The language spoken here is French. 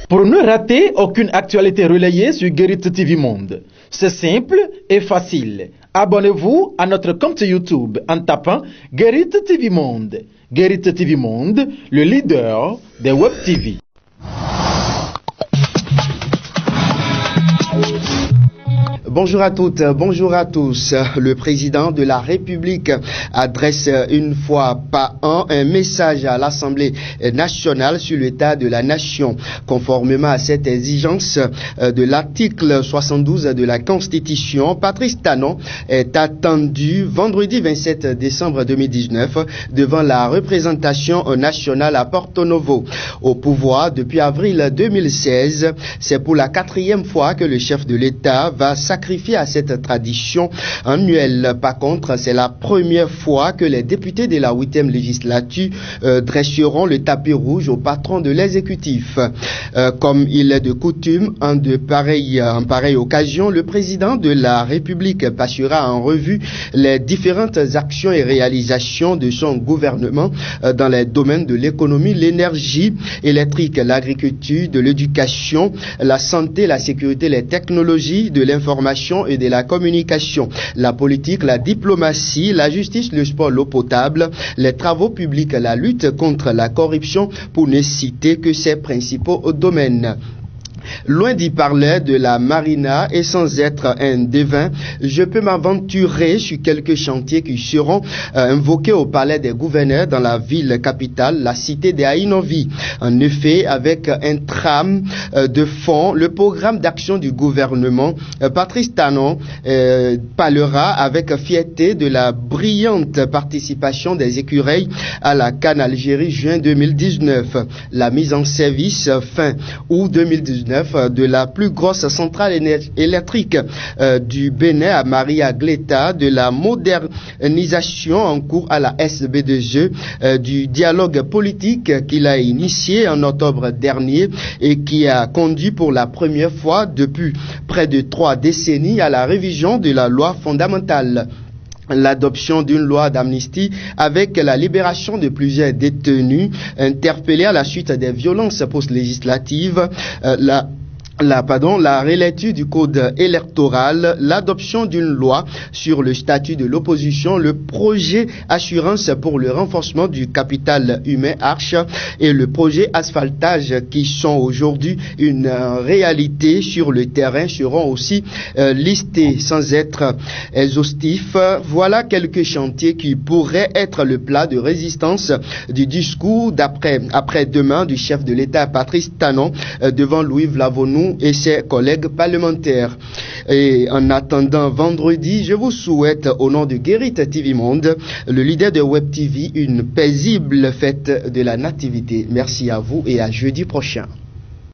Pour ne rater aucune actualité relayée sur Guérit TV Monde, c'est simple et facile. Abonnez-vous à notre compte YouTube en tapant Guérit TV Monde. Guérit TV Monde, le leader des Web TV. Bonjour à toutes, bonjour à tous. Le président de la République adresse une fois par an un message à l'Assemblée nationale sur l'état de la nation. Conformément à cette exigence de l'article 72 de la Constitution, Patrice Talon est attendu vendredi 27 décembre 2019 devant la représentation nationale à Porto Novo. Au pouvoir depuis avril 2016, c'est pour la 4e fois que le chef de l'État va sacrifier à cette tradition annuelle. Par contre, c'est la première fois que les députés de la 8e législature dresseront le tapis rouge au patron de l'exécutif. Comme il est de coutume, en pareille occasion, le président de la République passera en revue les différentes actions et réalisations de son gouvernement dans les domaines de l'économie, l'énergie électrique, l'agriculture, de l'éducation, la santé, la sécurité, les technologies, de l'information et de la communication, la politique, la diplomatie, la justice, le sport, l'eau potable, les travaux publics, la lutte contre la corruption, pour ne citer que ces principaux domaines. Loin d'y parler de la marina et sans être un devin, je peux m'aventurer sur quelques chantiers qui seront invoqués au palais des gouverneurs dans la ville capitale, la cité de Haïnovi. En effet, avec un tram de fond, le programme d'action du gouvernement, Patrice Talon parlera avec fierté de la brillante participation des écureuils à la CAN Algérie juin 2019, la mise en service fin août 2019 de la plus grosse centrale électrique du Bénin à Maria Gleta, de la modernisation en cours à la SB2E, du dialogue politique qu'il a initié en octobre dernier et qui a conduit pour la première fois depuis près de 3 décennies à la révision de la loi fondamentale. L'adoption d'une loi d'amnistie avec la libération de plusieurs détenus interpellés à la suite des violences post-législatives, la relecture du code électoral, l'adoption d'une loi sur le statut de l'opposition, le projet assurance pour le renforcement du capital humain Arche et le projet asphaltage qui sont aujourd'hui une réalité sur le terrain seront aussi listés sans être exhaustifs. Voilà quelques chantiers qui pourraient être le plat de résistance du discours après-demain du chef de l'État Patrice Talon devant Louis Vlavonou et ses collègues parlementaires. Et en attendant vendredi, je vous souhaite au nom de Guérit TV Monde, le leader de Web TV, une paisible fête de la Nativité. Merci à vous et à jeudi prochain.